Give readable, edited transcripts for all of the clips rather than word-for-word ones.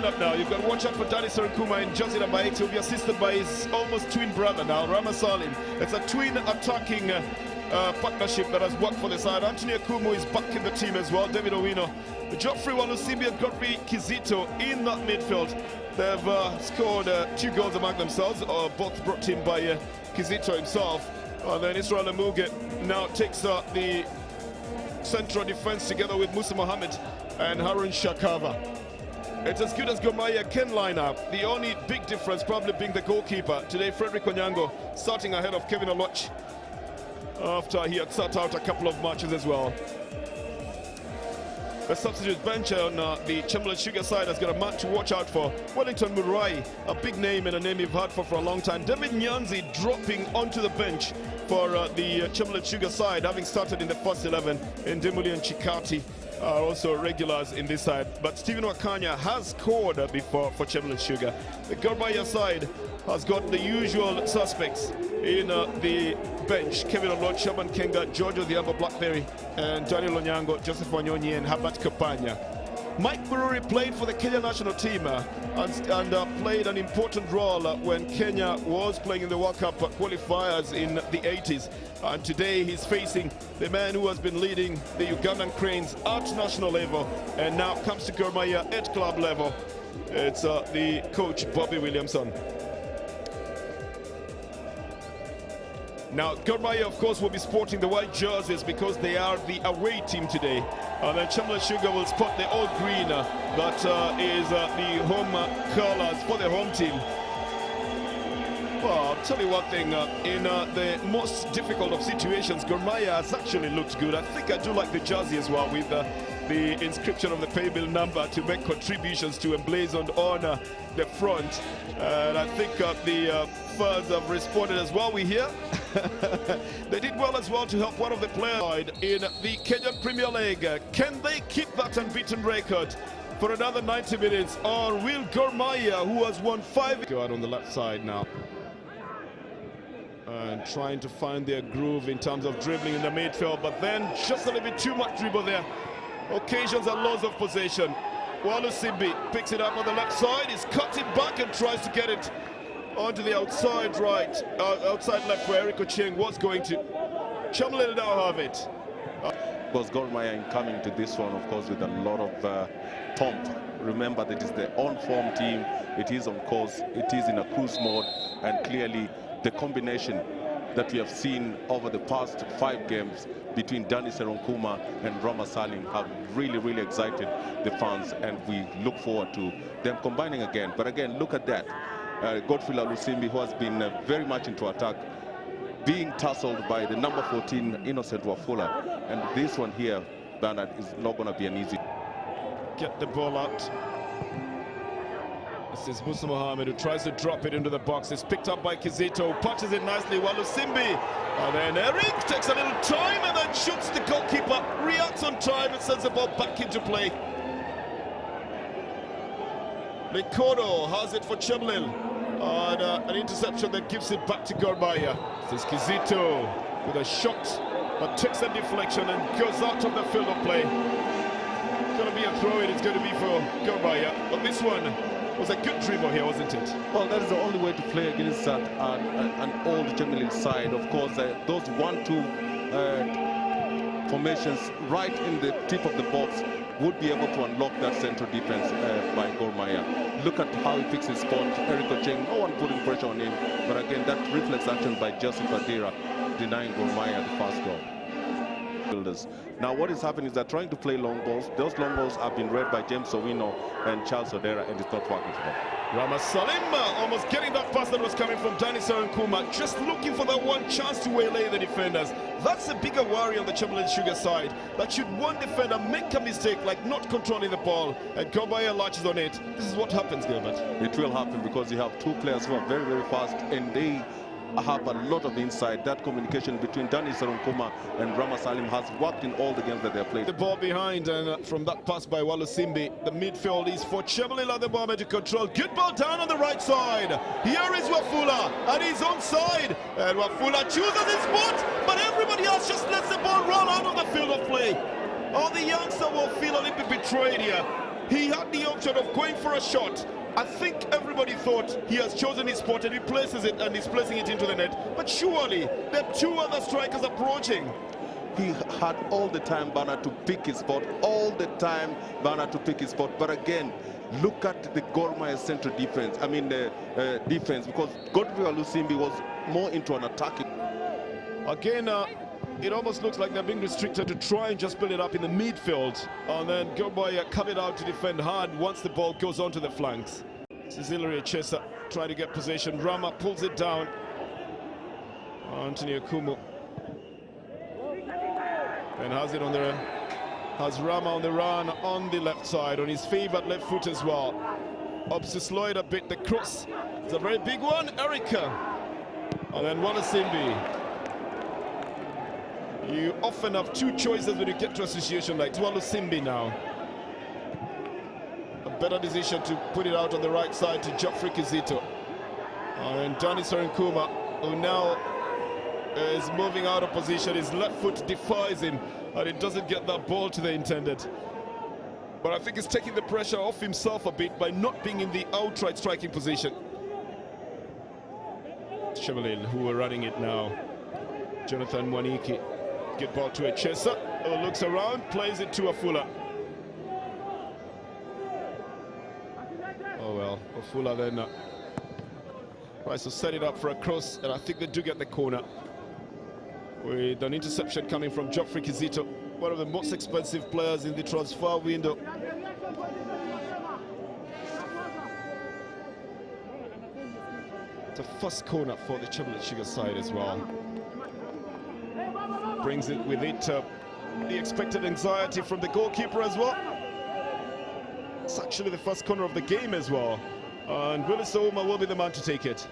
lineup now. You've got to watch out for Danny Sarankuma and Jose Nabaite. He'll be assisted by his almost twin brother now, Rama Salim. It's a twin attacking partnership that has worked for the side. Anthony Akumu is back in the team as well. David Owino, Geoffrey Walusimbi and Godfrey Kizito in that midfield. They've scored 2 goals among themselves, both brought in by Kizito himself. And then Israel Amuge now takes the central defense together with Musa Mohammed and Harun Shakava. It's as good as Gor Mahia can line up. The only big difference probably being the goalkeeper. Today, Frederick Onyango starting ahead of Kevin Oloch after he had sat out a couple of matches as well. The substitute bench on the Chemelil Sugar side has got a man to watch out for. Wellington Murai, a big name and a name you've heard for a long time. David Nyanzi dropping onto the bench for the Chemelil Sugar side, having started in the first 11. And Demuli and Chikati are also regulars in this side. But Stephen Wakanya has scored before for Chemelil Sugar. The Gor Mahia side has got the usual suspects in the bench: Kevin Oloch, Shaban Kenga, Giorgio Diamba Blackberry, and Daniel Onyango, Joseph Wanyonyi, and Herbert Kapanya. Mike Bururi played for the Kenya national team and played an important role when Kenya was playing in the World Cup qualifiers in the 80s. And today he's facing the man who has been leading the Ugandan Cranes at national level and now comes to Gor Mahia at club level. It's the coach, Bobby Williamson. Now, Gor Mahia, of course, will be sporting the white jerseys because they are the away team today. And then Chemelil Sugar will sport the old green that is the home colors for the home team. Well, I'll tell you one thing, in the most difficult of situations, Gor Mahia has actually looked good. I think I do like the jersey as well, with the inscription of the pay bill number to make contributions to emblazoned on the front. And I think the fans have responded as well, we hear. They did well as well to help one of the players in the Kenyan Premier League. Can they keep that unbeaten record for another 90 minutes, or will Gor Mahia, who has won 5, go out on the left side now and trying to find their groove in terms of dribbling in the midfield, but then just a little bit too much dribble there. Occasions are loss of possession. Walusimbi picks it up on the left side, he's cut it back and tries to get it onto the outside right, outside left, where Eric Ocheng was going to. Chemelil now have it. Because Gor Mahia coming to this one, of course, with a lot of pomp. Remember that it's the on-form team. It is, of course, it is in a cruise mode, and clearly the combination that we have seen over the past 5 games between Danny Sarankuma and Rama Salim have really excited the fans, and we look forward to them combining again. But again, look at that. Godfrey Walusimbi, who has been very much into attack, being tussled by the number 14, Innocent Wafula. And this one here, Bernard, is not going to be an easy. Get the ball out. This is Musa Mohammed, who tries to drop it into the box. It's picked up by Kizito, punches it nicely. Walusimbi, and then Eric takes a little time and then shoots the goalkeeper, reacts on time and sends the ball back into play. Likodo has it for Chemelil, and an interception that gives it back to Gor Mahia. This is Kizito with a shot that takes a deflection and goes out of the field of play. It's going to be a throw-in, it's going to be for Gor Mahia, but this one was a good dribble here, wasn't it? Well, that is the only way to play against an old Chemelil side. Of course, those 1-2 formations right in the tip of the box would be able to unlock that central defense by Gor Mahia. Look at how he picks his spot. Eric Ocheng, no one putting pressure on him. But again, that reflex action by Joseph Adira denying Gor Mahia the first goal. Now what is happening is they're trying to play long balls. Those long balls have been read by James Owino and Charles Odera, and it's not working for them. Rama Salim almost getting that pass that was coming from Danny Sarankuma, just looking for that one chance to waylay the defenders. That's a bigger worry on the Chemelil Sugar side, that should one defender make a mistake like not controlling the ball and Gor Mahia latches on it. This is what happens, Gilbert. It will happen because you have 2 players who are very fast, and they have a lot of insight. That communication between Danny Sarankuma and Rama Salim has worked in all the games that they have played. The ball behind, and from that pass by Walusimbi, the midfield is for Chemelil at the moment to control. Good ball down on the right side. Here is Wafula, and he's onside. And Wafula chooses his spot, but everybody else just lets the ball roll out of the field of play. Oh, the youngster will feel a little bit betrayed here. He had the option of going for a shot. I think everybody thought he has chosen his spot and he places it and he's placing it into the net. But surely there are two other strikers approaching. He had all the time, Bernard, to pick his spot, all the time, Bernard, to pick his spot. But again, look at the Gor Mahia central defense. I mean, the defense, because Godfrey Lusimbi was more into an attacking. Again, it almost looks like they're being restricted to try and just build it up in the midfield. And then Gor Mahia coming out to defend hard once the ball goes onto the flanks. Cecilio Chesa trying to get possession. Rama pulls it down. Anthony Akumu. And has it on the has Rama on the run on the left side, on his favorite left foot as well. Opts to slow it a bit. The cross is a very big one. Erica. And then Walasimbi. You often have two choices when you get to a situation like Walasimbi now. A better decision to put it out on the right side to Geoffrey Kizito. And Danny Sarinkuma, who now is moving out of position. His left foot defies him and it doesn't get that ball to the intended. But I think he's taking the pressure off himself a bit by not being in the outright striking position. Chemelil, who are running it now. Jonathan Mwaniki. Good ball to Echesa, who looks around, plays it to Afula. Oh well, Afula then tries to set it up for a cross, and I think they do get the corner. With an interception coming from Geoffrey Kizito, one of the most expensive players in the transfer window. It's a first corner for the Chemelil Sugar side as well. Brings it with it the expected anxiety from the goalkeeper as well. It's actually the first corner of the game as well. And Willis Ouma will be the man to take it.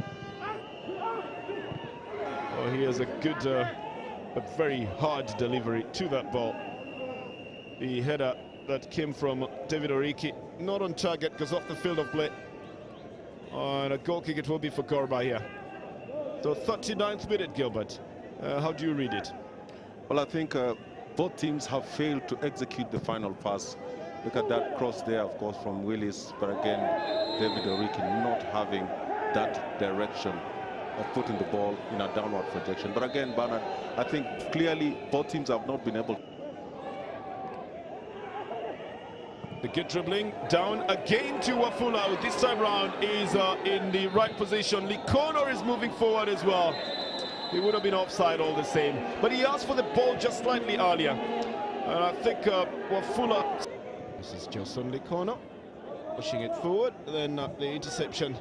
Oh, he has a good... a very hard delivery to that ball. The header that came from David Oriki, not on target because off the field of play. And a goal kick it will be for Gor Mahia. So 39th minute, Gilbert. How do you read it? Well, I think both teams have failed to execute the final pass. Look at that cross there, of course, from Willis. But again, David Oriki not having that direction of putting the ball in a downward projection. But again, Bernard, I think clearly both teams have not been able. The good dribbling down again to Wafula, who this time round is in the right position. Likono is moving forward as well. He would have been offside all the same, but he asked for the ball just slightly earlier. And I think Wafula. This is Johnson Likono pushing it forward. Then the interception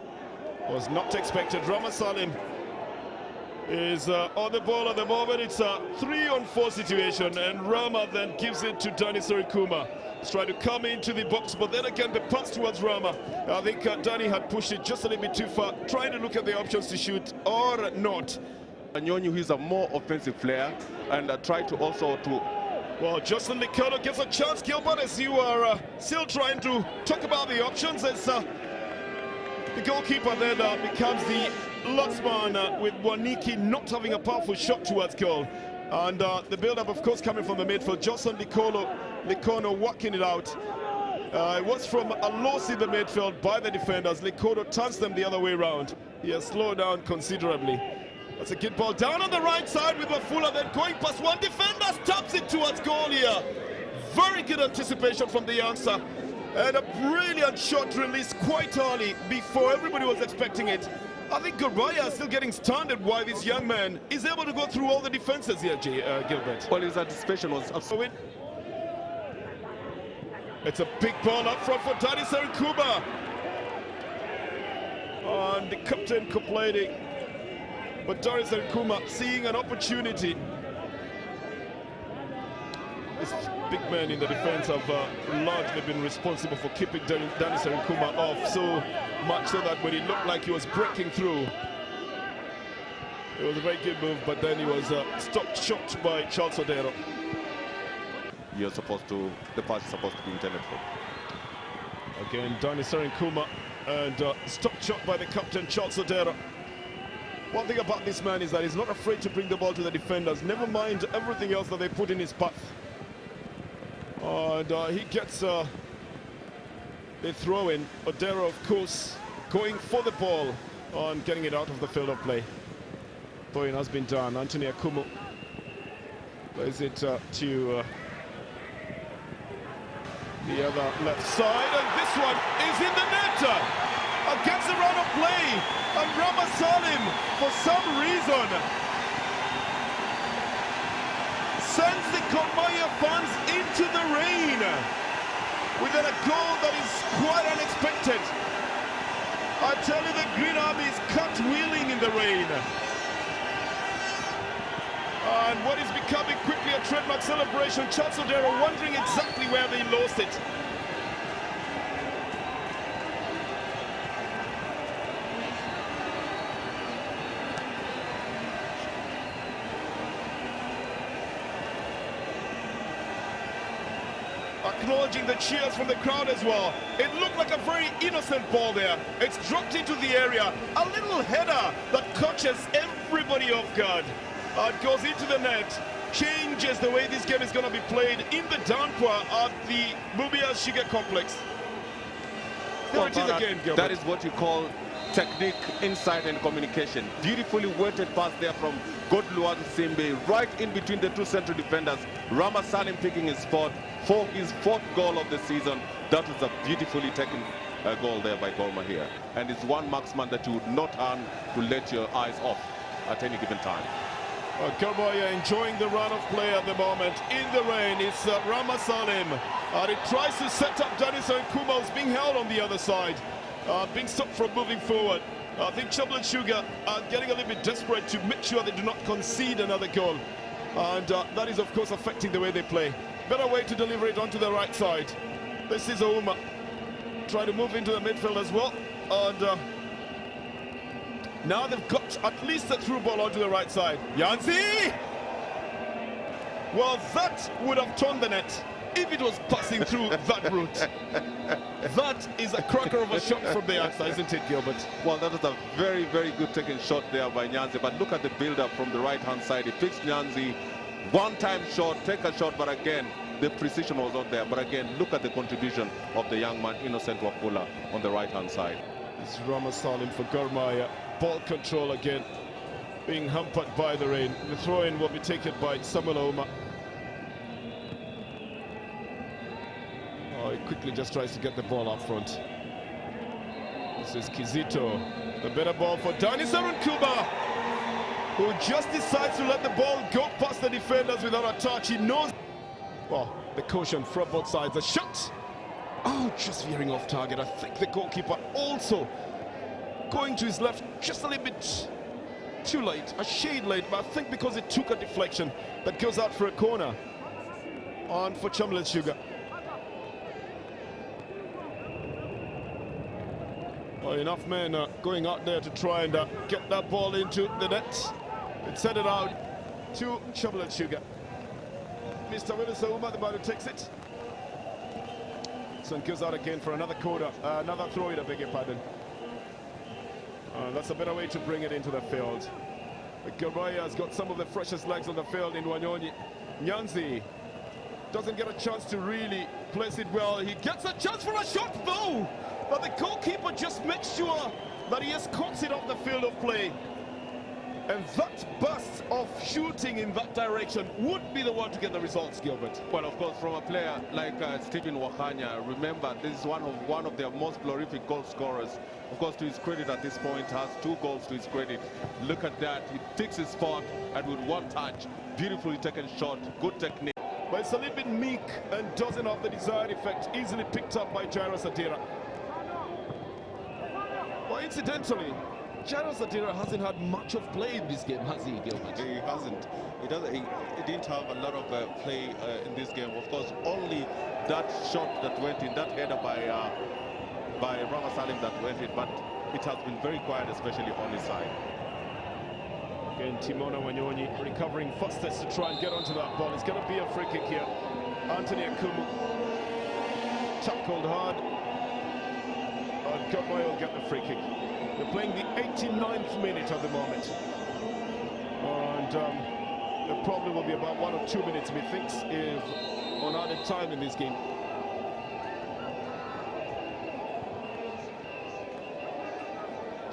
was not expected. Rama Salim is on the ball at the moment. It's a 3-on-4 situation, and Rama then gives it to Danny Sarinkuma. He's trying to come into the box, but then again the pass towards Rama. I think Danny had pushed it just a little bit too far, trying to look at the options to shoot or not. Anyonyu, he's a more offensive player, and try to also to... Well, Justin Likono gets a chance, Gilbert, as you are still trying to talk about the options. It's the goalkeeper then becomes the last man with Waniki not having a powerful shot towards goal. And the build-up, of course, coming from the midfield. Johnson Likono working it out. It was from a loss in the midfield by the defenders. Likono turns them the other way around. He has slowed down considerably. That's a good ball down on the right side with Wafula, then going past one defender, stabs it towards goal here. Very good anticipation from the youngster. And a brilliant shot released quite early before everybody was expecting it. I think Gor Mahia is still getting stunned at why this young man is able to go through all the defenses here, Gilbert. Well, his anticipation was absolutely... It's a big ball up front for Danny Sarinkuma. And the captain complaining. But Danny Sarinkuma seeing an opportunity. This big men in the defense have largely been responsible for keeping Danny Sarinkuma off, so much so that when it looked like he was breaking through, it was a very good move, but then he was stopped short by Charles Odero. You're supposed to, the pass is supposed to be intended for. Again, Danny Sarinkuma, and stopped short by the captain, Charles Odero. One thing about this man is that he's not afraid to bring the ball to the defenders, never mind everything else that they put in his path. And he gets They throw in. Odero, of course, going for the ball on getting it out of the field of play. Throw-in has been done. Anthony Akumu plays it to the other left side, and this one is in the net against the run of play, and Rama Salim, for some reason, sends the Mahia fans into the rain with a goal that is quite unexpected. I tell you, the Green Army is cartwheeling in the rain. And what is becoming quickly a trademark celebration, Charles Odero wondering exactly where they lost it. Acknowledging the cheers from the crowd as well. It looked like a very innocent ball there. It's dropped into the area. A little header that catches everybody off guard. It goes into the net, changes the way this game is going to be played in the downpour at the Mumias Sugar Complex. There it is again, Gilbert. That is what you call technique, insight, and communication. Beautifully weighted pass there from Godluwa Simbe, right in between the two central defenders. Rama Salim picking his spot for his 4th goal of the season. That was a beautifully taken goal there by Gor Mahia. And it's one marksman that you would not hand to let your eyes off at any given time. Gor Mahia enjoying the run of play at the moment in the rain. It's Rama Salim, and it tries to set up Dennis Nkuma, who's being held on the other side, being stopped from moving forward. I think Chemelil Sugar are getting a little bit desperate to make sure they do not concede another goal, and that is of course affecting the way they play. Better way to deliver it onto the right side. This is Ouma trying to move into the midfield as well, and now they've got at least a through ball onto the right side. Yanzi! Well, that would have turned the net if it was passing through that route. That is a cracker of a shot from the outside, isn't it, Gilbert? Well, that was a very, very good taken shot there by Nyanzi. But look at the build-up from the right-hand side. He picks Nyanzi. One-time shot, take a shot, but again, the precision was not there. But again, look at the contribution of the young man, Innocent Wakula, on the right-hand side. It's Rama Salim for Gor Mahia. Ball control again, being hampered by the rain. The throw-in will be taken by Samuel Ouma. Oh, he quickly just tries to get the ball up front. This is Kizito. The better ball for Dennis Nkuma, who just decides to let the ball go past the defenders without a touch. He knows. Well, the caution from both sides. A shot. Oh, just veering off target. I think the goalkeeper also going to his left just a little bit too late, a shade late, but I think because it took a deflection that goes out for a corner on for Chemelil Sugar. Well, enough men going out there to try and get that ball into the net. It's headed out to Chemelil Sugar. Mr. Willis Ouma, the man who takes it. So it goes out again for another corner, another throw in, I beg your pardon. That's a better way to bring it into the field. Gor Mahia has got some of the freshest legs on the field in Wanyonyi. Nyanzi doesn't get a chance to really place it well. He gets a chance for a shot though, but the goalkeeper just makes sure that he escorts it off the field of play. And that burst of shooting in that direction would be the one to get the results, Gilbert. Well, of course, from a player like Stephen Wakanya, remember, this is one of their most prolific goal scorers. Of course, to his credit at this point, has 2 goals to his credit. Look at that. He picks his spot, and with one touch, beautifully taken shot, good technique. But it's a little bit meek and doesn't have the desired effect. Easily picked up by Jairus Adira. Well, incidentally, Jairus Adira hasn't had much of play in this game, has he, Gilbert? He hasn't. He didn't have a lot of play in this game. Of course, only that shot that went in, that header by Rama Salim that went in, but it has been very quiet, especially on his side. Again, Timona Wanyonyi recovering fastest to try and get onto that ball. It's going to be a free kick here. Anthony Akumu tackled hard. Gor Mahia will get the free kick. They're playing the 89th minute at the moment. And the problem will be about 1 or 2 minutes, methinks, if on added time in this game.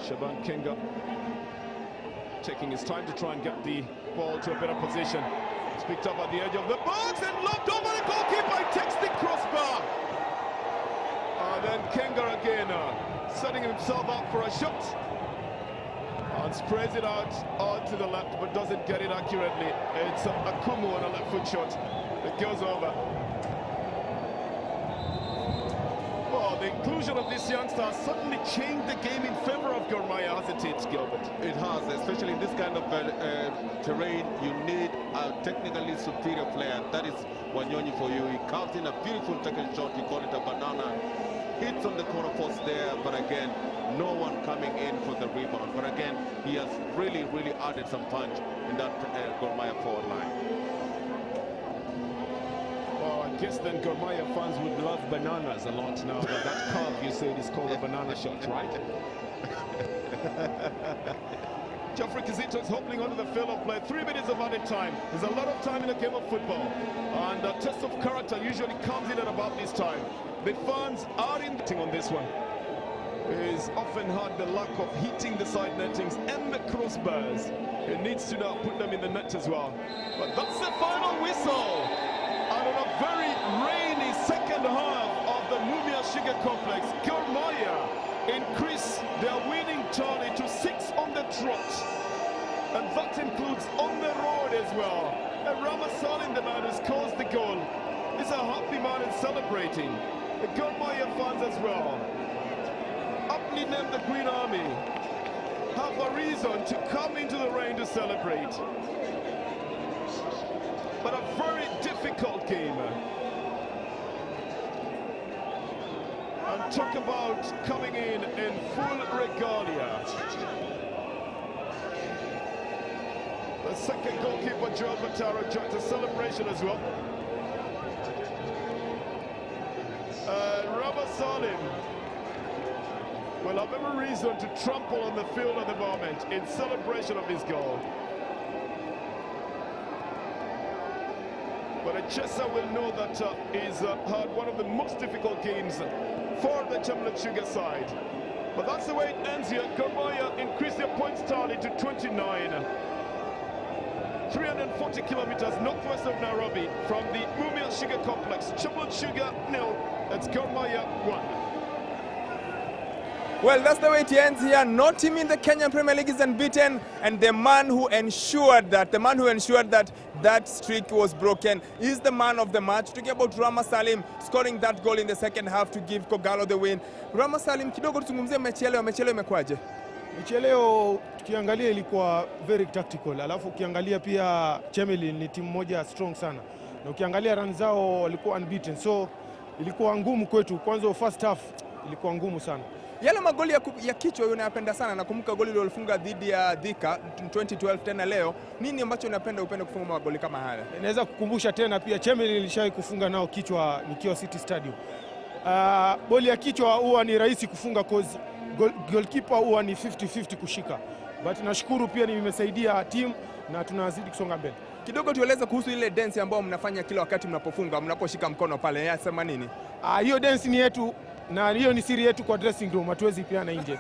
Shaban Kenga taking his time to try and get the ball to a better position. It's picked up at the edge of the box and lobbed over the goalkeeper. He takes the crossbar. And then Kenga again setting himself up for a shot. And sprays it out onto the left, but doesn't get it accurately. It's Akumu on a left foot shot that goes over. Well, the inclusion of this youngster has suddenly changed the game in favor of Gor Mahia, hasn't it, Gilbert? It has, especially in this kind of terrain. You need a technically superior player. That is Wanyonyi for you. He carves in a beautiful tackle shot. You call it a banana. Hits on the corner post there, but again, no one coming in for the rebound. But again, he has really added some punch in that Gor Mahia forward line. Well, I guess then Gor Mahia fans would love bananas a lot now. That curve you said is called a banana shot, right? Geoffrey Kizito is holding onto the field of play. 3 minutes of added time. There's a lot of time in a game of football. And a test of character usually comes in at about this time. The fans are in on this one. He's often had the luck of hitting the side nettings and the crossbars. He needs to now put them in the net as well. But that's the final whistle. And on a very rainy second half of the Mumias Sugar Complex, Gor Mahia increase their winning tally to 6 on the trot. And that includes on the road as well. And Rama Salim, the man who scores the goal, is a happy man and celebrating. The Gor Mahia fans as well, aptly named the Green Army, have a reason to come into the rain to celebrate. But a very difficult game. And talk about coming in full regalia. The second goalkeeper, Joel Bataro, joins the celebration as well. Rama Salim will have every reason to trample on the field at the moment in celebration of his goal. But Echesa will know that he's had one of the most difficult games for the Chemelil Sugar side. But that's the way it ends here. Gor Mahia increased their points tally to 29. 340 kilometers northwest of Nairobi from the Mumias Sugar Complex. Chemelil Sugar 0. That's Gor Mahia 1. Well, that's the way it ends here. No team in the Kenyan Premier League is unbeaten, and the man who ensured that that streak was broken is the man of the match. Talking about Rama Salim scoring that goal in the second half to give Kogalo the win. Rama Salim, kidogo tuzungumzie mechi leo. Mechi leo imekwaje? Mechi leo tukiangalia ilikuwa very tactical. Alafu ukiangalia pia Chemelil ni timu moja strong sana. Na ukiangalia run zao walikuwa unbeaten. So ilikuwa ngumu kwetu. Kwanza first half ilikuwa ngumu sana. Yale magoli ya kichwa unayapenda sana. Nakumbuka goli ile ulifunga dhidi ya Dhika 2012 tena leo. Nini ambacho unapenda upende kufunga magoli kama haya? Inaweza kukumbusha tena pia Chemelil ilishawahi kufunga nao kichwa nikiwa City Stadium. Boli ya kichwa huwa ni rahisi kufunga cause goalkeeper huwa ni 50-50 kushika. But nashukuru pia nimesaidia team na tunazidi kusonga mbele. Kidogo tueleze kuhusu ile dance ambayo mnafanya kila wakati mnapofunga, mnaposhika mkono pale. Yasema nini? Hiyo dance ni yetu na hiyo ni siri yetu kwa dressing room, hatuwezi piana nje.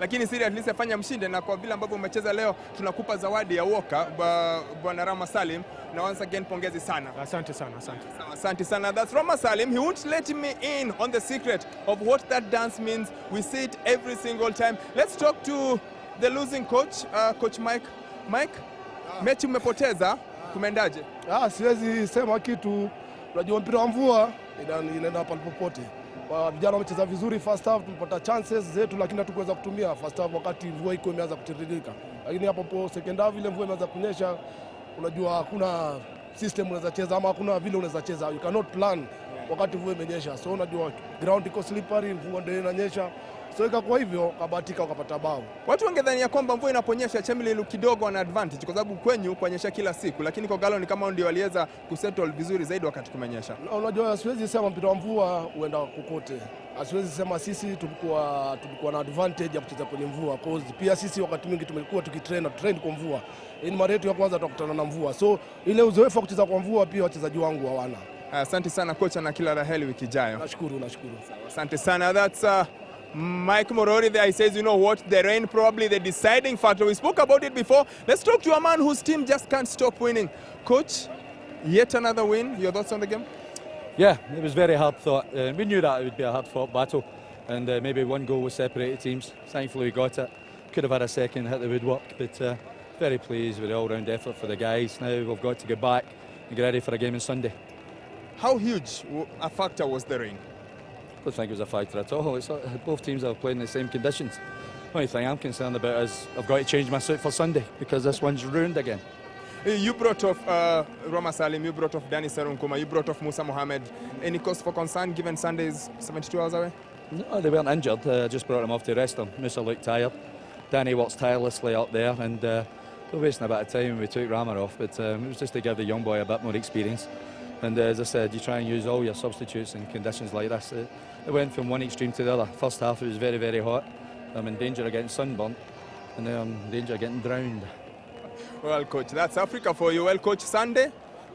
Lakini siri at least afanya mshinde, na kwa vile ambavyo umecheza leo tunakupa zawadi ya Woka bwana Rama Salim, na once again pongezi sana. Asante sana, asante. Asante sana. That's Rama Salim. He won't let me in on the secret of what that dance means. We see it every single time. Let's talk to the losing coach, Coach Mike. Mike, mechi umepoteza, kumeendaje? Siwezi sema kitu. Unajua mpira wa mvua inaenda pale popote. Vijana wamecheza vizuri first half, tumepata chances zetu lakini hatukuweza kutumia first half wakati mvua iko imeanza kutiririka. Lakini hapo second half ile mvua imeanza kunyesha, unajua hakuna system unaweza cheza ama hakuna vile unaweza cheza. You cannot plan wakati mvua imenyesha. So unajua ground iko slippery, mvua ndio inanyesha. So ikakuwa hivyo, kabahatika ukapata bao. Watu wangedhania kwamba mvua inaponyesha Chemelil kidogo wana advantage kwa sababu kwenyu kunyesha kila siku, lakini Kogalo ni kama ndio waliweza kusettle vizuri zaidi wakati kumenyesha. Unajua siwezi sema mpira wa mvua uenda kokote. Siwezi sema sisi tulikuwa na advantage ya kucheza kwenye mvua cause pia sisi wakati mwingi tumekuwa tukitrain kwa mvua. Ni mara yetu ya kwanza tukutana na mvua. So ile uzoefu wa kucheza kwa mvua pia wachezaji wangu hawana. Asante sana kocha na kila la heri wiki ijayo. Nashukuru. Asante sana. That's Mike Morori there, he says, you know what, the rain probably the deciding factor. We spoke about it before. Let's talk to a man whose team just can't stop winning. Coach, yet another win. Your thoughts on the game? Yeah, it was very hard fought. We knew that it would be a hard-fought battle, and maybe one goal would separate teams. Thankfully, we got it. Could have had a second hit the woodwork, but very pleased with the all-round effort for the guys. Now we've got to get back and get ready for a game on Sunday. How huge a factor was the rain? I don't think it was a factor at all. It's both teams are playing in the same conditions. The only thing I'm concerned about is I've got to change my suit for Sunday because this one's ruined again. You brought off Rama Salim, you brought off Danny Serunkuma, you brought off Musa Mohammed. Any cause for concern given Sunday is 72 hours away? No, they weren't injured. I just brought them off to rest them. Musa looked tired. Danny works tirelessly up there, and we're wasting a bit of time when we took Rama off, but it was just to give the young boy a bit more experience. And as I said, you try and use all your substitutes in conditions like this. It went from one extreme to the other. First half it was very, very hot. I'm in danger of getting sunburnt, and now I'm in danger of getting drowned. Well, Coach, that's Africa for you. Well, Coach, Sunday,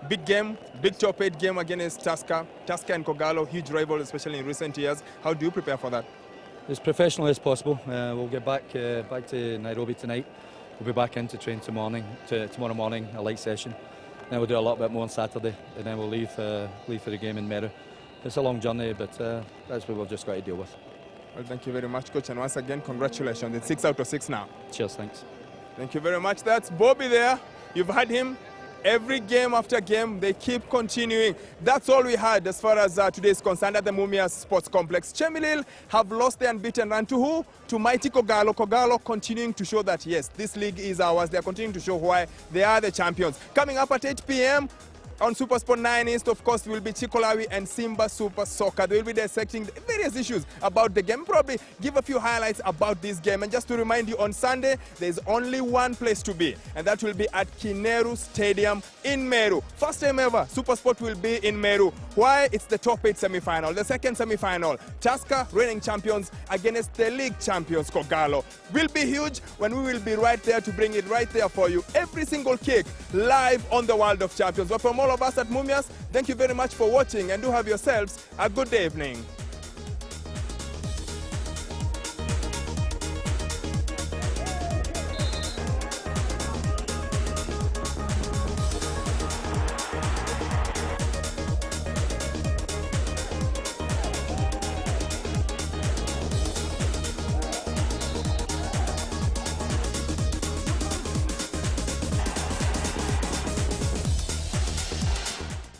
big game, big top 8 game against Tusker. Tusker and Kogalo, huge rival, especially in recent years. How do you prepare for that? As professionally as possible. We'll get back to Nairobi tonight. We'll be back in to train tomorrow morning, a light session. Then we'll do a little bit more on Saturday, and then we'll leave for the game in Meru. It's a long journey, but that's what we've just got to deal with. Well, thank you very much, Coach, and once again, congratulations. It's 6 out of 6 now. Cheers, thanks. Thank you very much. That's Bobby there. You've had him every game after game. They keep continuing. That's all we had as far as today is concerned at the Mumias Sports Complex. Chemelil have lost their unbeaten run to who? To mighty Kogalo. Kogalo continuing to show that, yes, this league is ours. They're continuing to show why they are the champions. Coming up at 8 p.m. on Super Sport 9 East, of course, will be Chikolawi and Simba Super Soccer. They will be dissecting various issues about the game, probably give a few highlights about this game. And just to remind you, on Sunday, there's only one place to be, and that will be at Kineru Stadium in Meru. First time ever, Super Sport will be in Meru. Why? It's the top 8 semi-final. The second semi-final, Tusker, reigning champions, against the league champions, Kogalo. Will be huge when we will be right there to bring it right there for you. Every single kick live on the World of Champions. But from all of us at Mumias, thank you very much for watching, and do have yourselves a good evening.